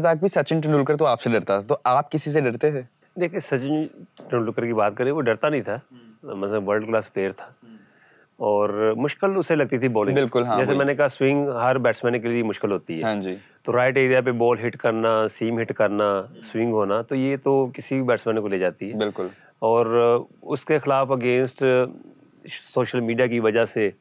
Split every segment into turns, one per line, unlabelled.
रज़ाक भी सचिन तेंदुलकर तो आपसे डरता था, तो आप किसी से डरते थे?
देखिए सचिन तेंदुलकर की बात करें, वो डरता नहीं था, मतलब वर्ल्ड क्लास प्लेयर था और मुश्किल उसे लगती थी बॉलिंग।
बिल्कुल, हाँ,
जैसे
वही।
मैंने कहा, स्विंग हर बैट्समैन के लिए मुश्किल होती है।
हाँ जी।
तो राइट एरिया पे बॉल हिट करना, सीम हिट करना, स्विंग होना, तो ये तो किसी भी बैट्समैन को ले जाती है।
बिल्कुल।
और उसके खिलाफ अगेंस्ट सोशल मीडिया की वजह से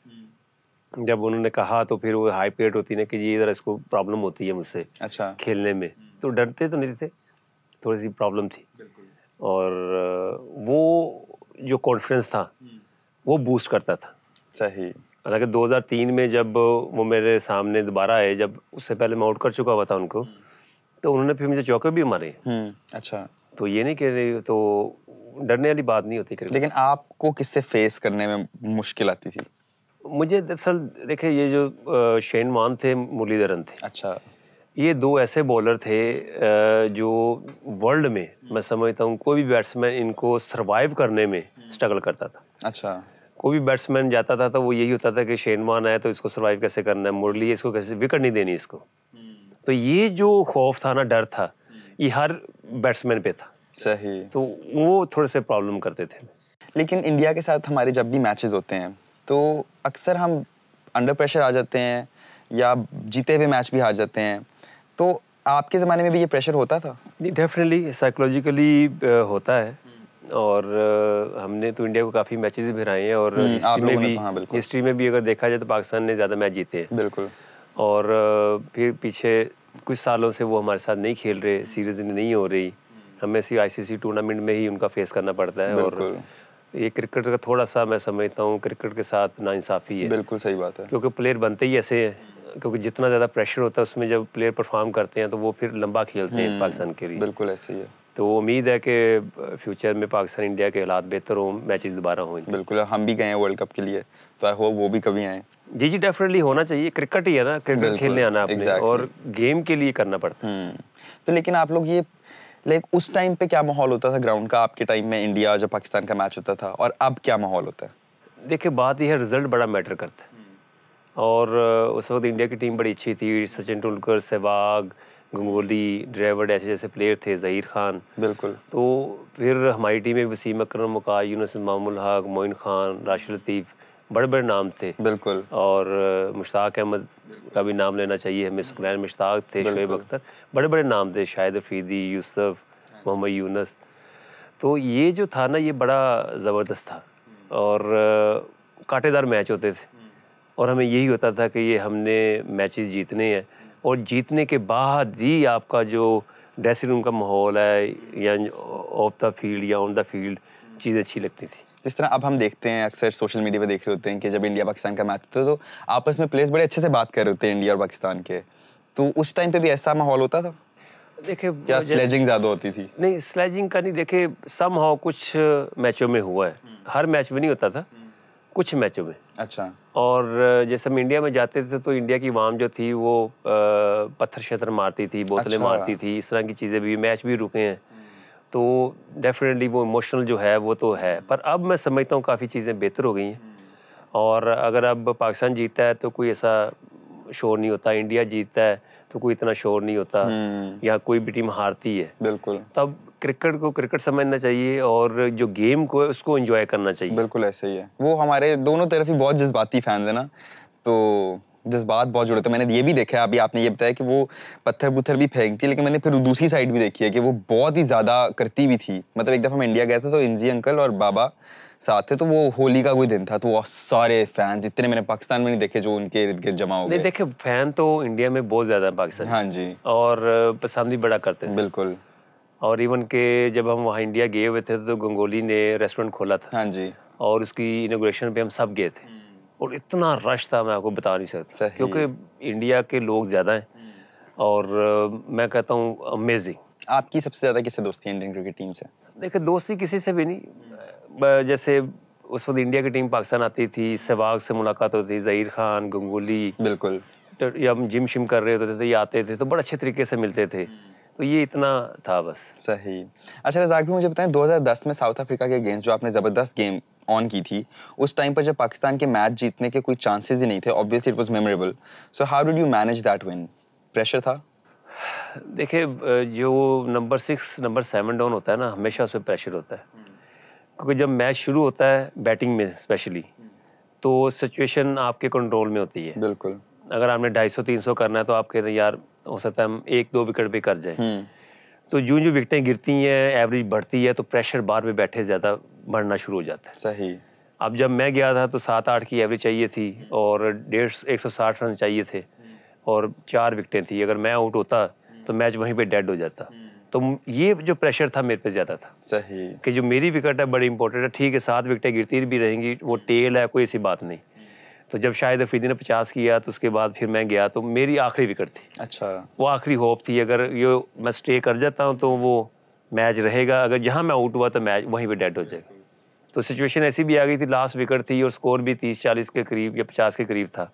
जब उन्होंने कहा तो फिर वो हाइप क्रिएट होती है कि ये ज़रा इसको प्रॉब्लम होती है मुझसे
अच्छा।
खेलने में। तो डरते तो नहीं थे, थोड़ी सी प्रॉब्लम थी। और वो जो कॉन्फिडेंस था वो बूस्ट करता था।
सही।
हालांकि 2003 में जब वो मेरे सामने दोबारा आए, जब उससे पहले मैं आउट कर चुका हुआ था उनको, तो उन्होंने फिर मुझे चौके भी मारे।
अच्छा।
तो ये नहीं कह रहे, तो डरने वाली बात नहीं होती क्रिकेट।
लेकिन आपको किससे फेस करने में मुश्किल आती थी?
मुझे दरअसल देखिए, ये जो शेन वॉर्न थे, मुरलीधरन थे,
अच्छा।
ये दो ऐसे बॉलर थे जो वर्ल्ड में मैं समझता हूँ कोई भी बैट्समैन इनको सरवाइव करने में स्ट्रगल करता था।
अच्छा।
कोई भी बैट्समैन जाता था तो वो यही होता था कि शेन वॉर्न आया तो इसको सरवाइव कैसे करना है, मुरली है, इसको कैसे विकेट नहीं देनी इसको। तो ये जो खौफ था ना, डर था, ये हर बैट्समैन पे था।
सही।
तो वो थोड़े से प्रॉब्लम करते थे।
लेकिन इंडिया के साथ हमारे जब भी मैचेस होते हैं तो अक्सर हम अंडर प्रेशर आ जाते हैं या जीते हुए मैच भी हार जाते हैं। तो आपके ज़माने में भी ये प्रेशर होता था?
नहीं, डेफिनेटली साइकोलॉजिकली होता है। और हमने तो इंडिया को काफ़ी मैचेस भी हराए हैं और
आप लोगों ने तो, हाँ, बिल्कुल।
हिस्ट्री में भी अगर देखा जाए तो पाकिस्तान ने ज़्यादा मैच जीते हैं।
बिल्कुल।
और फिर पीछे कुछ सालों से वो हमारे साथ नहीं खेल रहे, सीरीज नहीं हो रही, हमें इसी आईसीसी टूर्नामेंट में ही उनका फेस करना पड़ता है। और
बिल्कुल।
ये क्रिकेट का थोड़ा सा मैं समझता हूँ क्रिकेट के साथ नाइंसाफ़ी है,
बिल्कुल सही बात है।
क्योंकि प्लेयर बनते ही ऐसे हैं, क्योंकि जितना ज़्यादा प्रेशर होता है उसमें जब प्लेयर परफॉर्म करते हैं तो वो फिर लंबा खेलते हैं पाकिस्तान के लिए।
बिल्कुल ऐसे ही है।
तो उम्मीद है कि फ्यूचर में पाकिस्तान इंडिया के हालात बेहतर हों, मैचेस दोबारा हों।
बिल्कुल, हम भी गए हैं वर्ल्ड कप के लिए, तो आई होप वो भी कभी आए।
जी जी, डेफिनेटली होना चाहिए। क्रिकेट ही है ना, क्रिकेट खेलने आना आपने, और गेम के लिए करना पड़ता है।
तो लेकिन आप लोग ये उस टाइम पे क्या माहौल होता था ग्राउंड का आपके टाइम में, इंडिया जब पाकिस्तान का मैच होता था, और अब क्या माहौल होता है?
देखिए, बात यह है, रिजल्ट बड़ा मैटर करता है। और उस वक्त इंडिया की टीम बड़ी अच्छी थी, सचिन तेंदुलकर, सहवाग, गंगोली, ड्रेविड, ऐसे जैसे प्लेयर थे, ज़हीर खान।
बिल्कुल।
तो फिर हमारी टीम में वसीम अकरम, वक़ार यूनुस, मामूल हक, मोइन खान, राशिद लतीफ़, बड़े बड़े नाम थे।
बिल्कुल।
और मुश्ताक अहमद का भी नाम लेना चाहिए हमें, सुकलैन मुश्ताक थे, शोएब अख्तर, बड़े बड़े नाम थे, शाहिद अफरीदी, यूसुफ, मोहम्मद यूनुस। तो ये जो था ना, ये बड़ा ज़बरदस्त था और कांटेदार मैच होते थे। और हमें यही होता था कि ये हमने मैचेस जीतने हैं, और जीतने के बाद ही आपका जो ड्रेसिंग रूम का माहौल है या ऑफ द फील्ड या ऑन द फील्ड चीज़ अच्छी लगती थी।
जिस तरह अब हम देखते हैं, अक्सर सोशल मीडिया पे देख रहे होते हैं कि जब इंडिया पाकिस्तान का मैच होता है तो आपस में प्लेयर्स बड़े अच्छे से बात कर रहे होते हैं इंडिया और पाकिस्तान के। तो उस टाइम पे भी ऐसा माहौल होता था?
देखिए,
क्या स्लेजिंग ज़्यादा होती थी?
नहीं, स्लेजिंग का नहीं। देखिए, समहाउ कुछ मैचों में हुआ है, हर मैच में नहीं होता था, कुछ मैचों में।
अच्छा।
और जैसे हम इंडिया में जाते थे तो इंडिया की आवाम जो थी वो पत्थर शत्थर मारती थी, बोतलें मारती थी, इस तरह की चीज़ें भी, मैच भी रुके हैं। तो डेफिनेटली वो इमोशनल जो है वो तो है, पर अब मैं समझता हूँ काफ़ी चीज़ें बेहतर हो गई हैं। और अगर अब पाकिस्तान जीतता है तो कोई ऐसा शोर नहीं होता, इंडिया जीतता है तो कोई इतना शोर नहीं होता, या कोई भी टीम हारती है।
बिल्कुल।
तब क्रिकेट को क्रिकेट समझना चाहिए और जो गेम को है उसको एंजॉय करना चाहिए।
बिल्कुल ऐसे ही है। वो हमारे दोनों तरफ ही बहुत जज्बाती फैंस है ना, तो जज्बात बहुत जुड़े। तो मैंने ये भी देखा है, अभी आपने ये बताया कि वो पत्थर भी फेंकती है, लेकिन मैंने फिर दूसरी साइड भी देखी है कि वो बहुत ही ज़्यादा करती भी थी। मतलब एक दफ़ा मैं इंडिया गया था तो इंजी अंकल और बाबा साथ थे, तो वो होली का कोई दिन था, तो वो सारे फैंस, इतने मैंने पाकिस्तान में नहीं देखे जो उनके इर्द गिर्द जमा हो
नहीं,
गए।
देखे, फैन तो इंडिया में बहुत ज़्यादा है पाकिस्तान,
हाँ जी।
और पसंद भी बड़ा करते थे।
बिल्कुल।
और इवन के जब हम वहाँ इंडिया गए हुए थे तो गंगोली ने रेस्टोरेंट खोला था।
हाँ जी।
और उसकी इनॉग्रेशन पे हम सब गए थे, और इतना रश था, मैं आपको बता नहीं सकता, क्योंकि इंडिया के लोग ज़्यादा हैं। और मैं कहता हूँ अमेजिंग।
आपकी सबसे ज़्यादा किससे दोस्ती है इंडियन क्रिकेट टीम से?
देखिए, दोस्ती किसी से भी नहीं। जैसे उस वक्त इंडिया की टीम पाकिस्तान आती थी, सहवाग से मुलाकात होती थी, ज़हीर खान, गंगोली,
बिल्कुल।
या हम जिम शिम कर रहे होते थे, ये आते थे तो बड़े अच्छे तरीके से मिलते थे। तो ये इतना था बस।
सही। अच्छा रज़ाक भी मुझे बताएं, 2010 में साउथ अफ्रीका के अगेंस्ट जो आपने ज़बरदस्त गेम ऑन की थी, उस टाइम पर जब पाकिस्तान के मैच जीतने के कोई चांसेस ही नहीं थे, obviously it was memorable, so how did you manage that win? Pressure था?
देखिए जो नंबर 6 नंबर 7 डाउन होता है ना, हमेशा उस पर प्रेशर होता है, क्योंकि जब मैच शुरू होता है बैटिंग में स्पेशली, तो सिचुएशन आपके कंट्रोल में होती है।
बिल्कुल।
अगर आपने 250-300 करना है तो आप कहते हैं यार हो सकता है हम 1-2 विकेट पे कर जाएं। तो जो विकेटें गिरती हैं, एवरेज बढ़ती है, तो प्रेशर बार पे बैठे ज़्यादा बढ़ना शुरू हो जाता है।
सही।
अब जब मैं गया था तो 7-8 की एवरेज चाहिए थी और 160 रन चाहिए थे और 4 विकेटें थी। अगर मैं आउट होता तो मैच वहीं पे डेड हो जाता। तो ये जो प्रेशर था मेरे पे ज़्यादा था
सही।
कि जो मेरी विकेट है बड़ी इंपॉर्टेंट है। ठीक है 7 विकेटें गिरती भी रहेंगी, वो टेल है, कोई ऐसी बात नहीं। तो जब शायद अफरीदी ने 50 किया तो उसके बाद फिर मैं गया तो मेरी आखिरी विकेट थी।
अच्छा।
वो आखिरी होप थी, अगर ये मैं स्टे कर जाता हूँ तो वो मैच रहेगा, अगर जहाँ मैं आउट हुआ तो मैच वहीं पे डेड हो जाएगा। तो सिचुएशन ऐसी भी आ गई थी, लास्ट विकेट थी और स्कोर भी 30-40 के करीब या 50 के करीब था।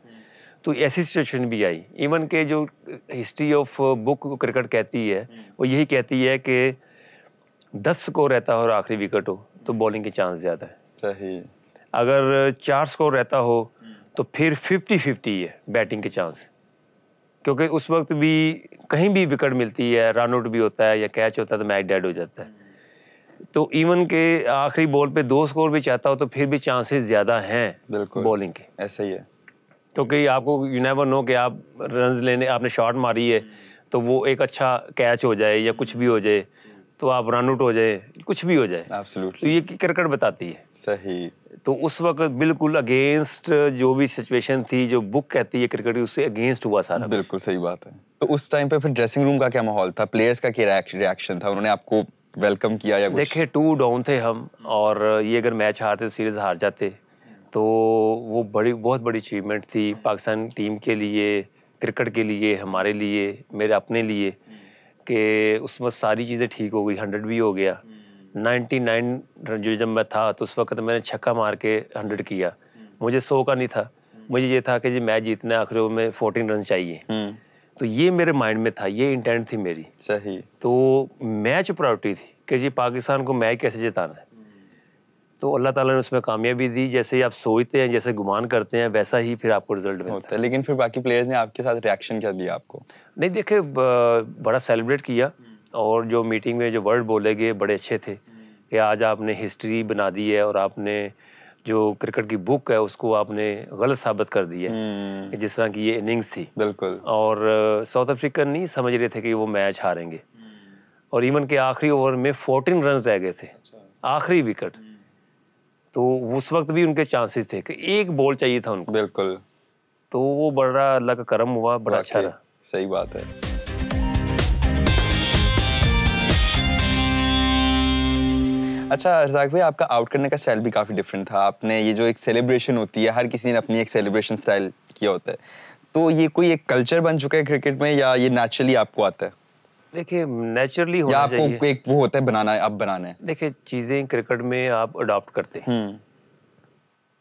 तो ऐसी सिचुएशन भी आई। इवन के जो हिस्ट्री ऑफ बुक क्रिकेट कहती है वो यही कहती है कि 10 स्कोर रहता हो और आखिरी विकेट हो तो बॉलिंग के चांस ज़्यादा है।
सही।
अगर 4 स्कोर रहता हो तो फिर 50-50 है बैटिंग के चांस, क्योंकि उस वक्त भी कहीं भी विकेट मिलती है, रन आउट भी होता है या कैच होता है तो मैच डेड हो जाता है। तो इवन के आखिरी बॉल पे 2 स्कोर भी चाहता हो तो फिर भी चांसेस ज़्यादा हैं
बिल्कुल
बॉलिंग के,
ऐसा ही है।
क्योंकि आपको यू नेवर नो कि आप रन लेने आपने शॉट मारी है तो वो एक अच्छा कैच हो जाए या कुछ भी हो जाए, तो आप रन आउट हो जाए, कुछ भी हो जाए। तो
एब्सोल्युटली।
ये क्रिकेट बताती है।
सही।
तो उस वक्त बिल्कुल अगेंस्ट जो भी सिचुएशन थी, जो बुक कहती है क्रिकेट की, उससे अगेंस्ट हुआ सारा।
बिल्कुल सही बात है। तो उस टाइम पे फिर ड्रेसिंग रूम का क्या माहौल था, प्लेयर्स का क्या रिएक्शन था, उन्होंने आपको वेलकम किया या कुछ?
देखिए 2 डाउन थे हम और ये अगर मैच हारते तो सीरीज हार जाते, तो वो बहुत बड़ी अचीवमेंट थी पाकिस्तान टीम के लिए, क्रिकेट के लिए, हमारे लिए, मेरे अपने लिए, कि उसमें सारी चीज़ें ठीक हो गई। 100 भी हो गया, 99 रन जो जब मैं था तो उस वक्त मैंने छक्का मार के 100 किया। मुझे 100 का नहीं था, मुझे ये था कि जी मैच जीतना है, आखिर में 14 रन चाहिए। तो ये मेरे माइंड में था, ये इंटेंट थी मेरी।
सही।
तो मैच प्रायोरिटी थी कि जी पाकिस्तान को मैच कैसे जिताना है। तो अल्लाह ताला ने उसमें कामयाबी दी। जैसे ही आप सोचते हैं, जैसे गुमान करते हैं, वैसा ही फिर आपको रिजल्ट मिलता
होता है। लेकिन फिर बाकी प्लेयर्स ने आपके साथ रिएक्शन क्या दिया आपको?
नहीं देखे, बड़ा सेलिब्रेट किया और जो मीटिंग में जो वर्ड बोले गए बड़े अच्छे थे कि आज आपने हिस्ट्री बना दी है और आपने जो क्रिकेट की बुक है उसको आपने गलत साबित कर दिया है कि जिस तरह की ये इनिंग्स थी।
बिल्कुल।
और साउथ अफ्रीकन नहीं समझ रहे थे कि वो मैच हारेंगे और इवन के आखिरी ओवर में 14 रन रह गए थे, आखिरी विकेट। तो उस वक्त भी उनके चांसेस थे कि एक बॉल चाहिए था उनको।
बिल्कुल।
तो वो बड़ा अल्लाह का करम हुआ, बड़ा अच्छा
वाकई
रहा।
सही बात है। अच्छा रज़ाक भाई, आपका आउट करने का स्टाइल भी काफ़ी डिफरेंट था। आपने ये जो एक सेलिब्रेशन होती है, हर किसी ने अपनी एक सेलिब्रेशन स्टाइल किया होता है, तो ये कोई एक कल्चर बन चुका है क्रिकेट में या ये नेचुरली आपको आता है?
देखिए नेचुरली
या
होना
आपको
चाहिए।
एक वो होता है बनाना है, अब बनाना है?
देखिए चीज़ें क्रिकेट में आप अडॉप्ट करते हैं
हम्म।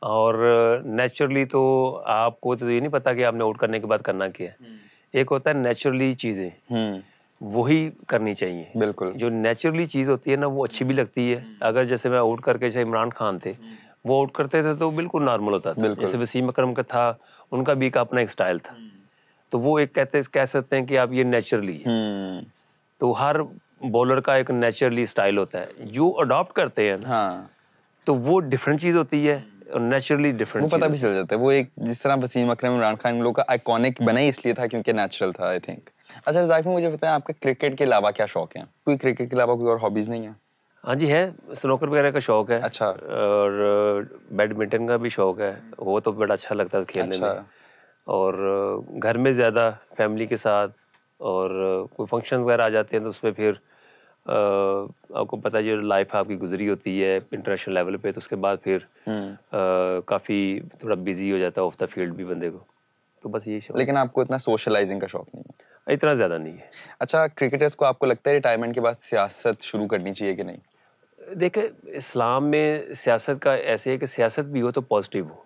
और नेचुरली तो आपको तो ये नहीं पता कि आपने आउट करने के बाद करना क्या है। एक होता है नेचुरली चीज़ें, वही करनी चाहिए।
बिल्कुल।
जो नेचुरली चीज़ होती है ना वो अच्छी भी लगती है। अगर जैसे मैं आउट करके, जैसे इमरान खान थे, वो आउट करते थे तो बिल्कुल नॉर्मल होता था।
बिल्कुल।
जैसे वसीम अकरम का था, उनका भी एक अपना एक स्टाइल था। तो वो एक कह सकते हैं कि आप ये नेचुरली है। तो हर बॉलर का एक नेचुरली स्टाइल होता है, जो अडॉप्ट करते हैं
हाँ,
तो वो डिफरेंट चीज़ होती है और नेचुरली
वो
डिफरेंट
पता भी चल जाता है। वो एक जिस तरह वसीम अकरम, इमरान खान, इन लोगों का आइकॉनिक बना ही इसलिए था क्योंकि नेचुरल था, आई थिंक। अच्छा रज़ाक भाई, मुझे बताएं आपका क्रिकेट के अलावा क्या शौक है? कोई क्रिकेट के अलावा कोई और हॉबीज नहीं है?
हाँ जी है, स्नूकर वगैरह का शौक है।
अच्छा।
और बैडमिंटन का भी शौक है, वो तो बड़ा अच्छा लगता है खेलने में।
अच्छा।
और घर में ज़्यादा फैमिली के साथ, और कोई फंक्शन वगैरह आ जाते हैं तो उसमें फिर आपको पता है जो लाइफ आपकी गुजरी होती है इंटरनेशनल लेवल पे, तो उसके बाद फिर काफ़ी थोड़ा बिजी हो जाता है ऑफ द फील्ड भी बंदे को। तो बस यही शौक।
लेकिन आपको इतना सोशलाइजिंग का शौक नहीं है?
इतना ज़्यादा नहीं है।
अच्छा, क्रिकेटर्स को आपको लगता है रिटायरमेंट के बाद सियासत शुरू करनी चाहिए कि नहीं?
देखिए इस्लाम में सियासत का ऐसे है कि सियासत भी हो तो पॉजिटिव हो।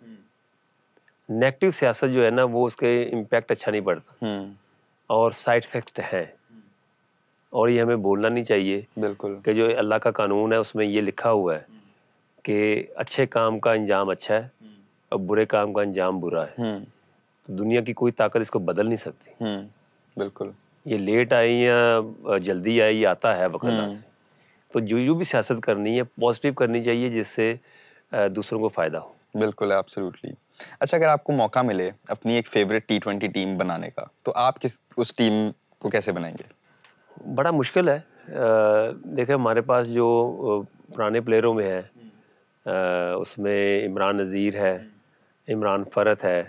नेगेटिव सियासत जो है ना वो उसके इम्पैक्ट अच्छा नहीं पड़ता और साइड इफेक्ट हैं, और ये हमें भूलना नहीं चाहिए
बिल्कुल।
कि जो अल्लाह का कानून है उसमें ये लिखा हुआ है कि अच्छे काम का अंजाम अच्छा है और बुरे काम का अंजाम बुरा है। तो दुनिया की कोई ताकत इसको बदल नहीं सकती।
बिल्कुल।
ये लेट आई या जल्दी आई, ये आता है बकायदा से। तो जो भी सियासत करनी है पॉजिटिव करनी चाहिए, जिससे दूसरों को फ़ायदा हो।
बिल्कुल, एब्सोल्युटली। अच्छा, अगर आपको मौका मिले अपनी एक फेवरेट टी20 टीम बनाने का, तो आप उस टीम को कैसे बनाएंगे?
बड़ा मुश्किल है। देखिए हमारे पास जो पुराने प्लेयरों में है, उसमें इमरान नज़ीर है, इमरान फ़रत है,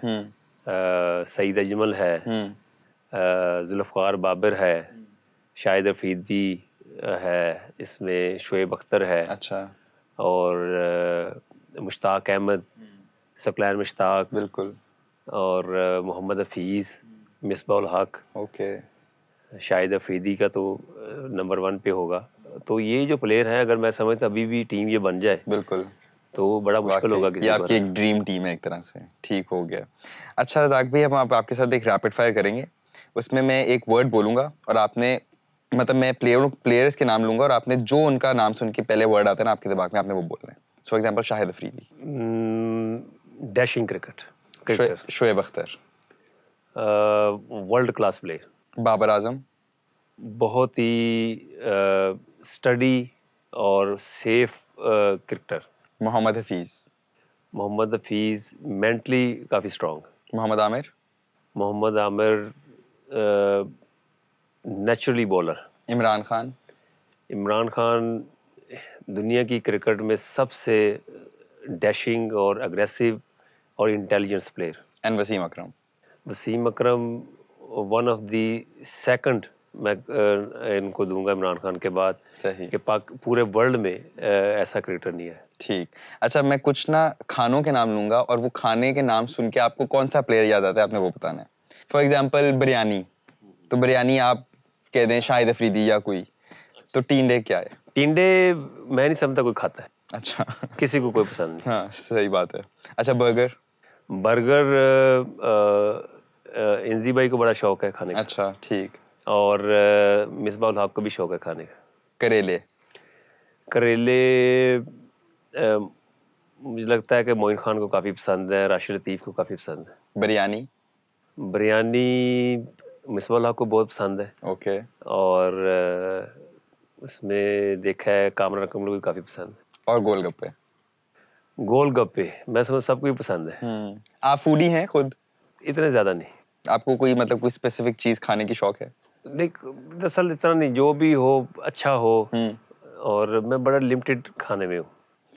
सईद अजमल है, जुल्फ़कार बाबर है, शाहिद अफरीदी है, इसमें शुएब अख्तर है,
अच्छा,
और मुश्ताक अहमद, सकलैन मुश्ताक,
बिल्कुल,
और मोहम्मद हफीज़, मिसबाउल हक।
ओके,
शाहिद अफरीदी का तो नंबर 1 पे होगा। तो ये जो प्लेयर हैं, अगर मैं समझता अभी भी टीम ये बन जाए
बिल्कुल।
तो बड़ा मुश्किल होगा
वाकई ये
किसी को
आपकी एक
हराना।
ड्रीम टीम है एक तरह से। ठीक हो गया। अच्छा रज़ाक भाई, हम आपके साथ एक रैपिड फायर करेंगे। उसमें मैं एक वर्ड बोलूंगा और आपने, मतलब मैं प्लेयर्स के नाम लूंगा और आपने जो उनका नाम सुन के पहले वर्ड आता है ना आपके दिमाग में, आपने वो बोलना है। For example Shahid Afridi,
dashing cricketer,
Shoaib Akhtar,
world class player,
Babar Azam,
बहुत ही स्टडी और safe cricketer.
Mohammad Hafeez,
Mohammad Hafeez mentally काफ़ी strong.
Mohammad Amir,
Mohammad Amir naturally bowler.
Imran Khan,
Imran Khan दुनिया की क्रिकेट में सबसे डैशिंग और अग्रेसिव और intelligence player.
And Wasim Akram.
Wasim Akram one of the second मैं इनको दूंगा इमरान खान के बाद,
सही,
कि पाक पूरे वर्ल्ड में ऐसा क्रिकेटर नहीं है।
ठीक। अच्छा, मैं कुछ ना खानों के नाम लूंगा और वो खाने के नाम सुन के आपको कौन सा प्लेयर याद आता है आपने वो बताना है। फॉर एग्जाम्पल बिरयानी, तो बिरयानी आप कह दें शाहिद अफरीदी या कोई, तो टींडे क्या है?
टिंडे मैं नहीं समझता कोई खाता है,
अच्छा
किसी को कोई पसंद नहीं।
हाँ, सही बात है। अच्छा, बर्गर,
बर्गर इंजी भाई को बड़ा शौक है खाने का,
अच्छा ठीक।
और मिसबाउल हक को भी शौक है खाने का।
करेले,
करेले मुझे लगता है कि मोइन खान को काफ़ी पसंद है, राशिद लतीफ़ को काफ़ी पसंद है।
बिरयानी,
बिरयानी मिसबाउल हक को बहुत पसंद है,
ओके,
और उसमें देखा है कामरान अकरम को भी काफ़ी पसंद है।
और गोलगप्पे।
गोलगप्पे मैं समझ सबको ही पसंद है,
आप फूडी हैं खुद?
इतने ज़्यादा नहीं।
आपको कोई मतलब कोई स्पेसिफिक चीज़ खाने की शौक है?
देख दरअसल इतना नहीं, जो भी हो अच्छा हो, और मैं बड़ा लिमिटेड खाने में हूँ।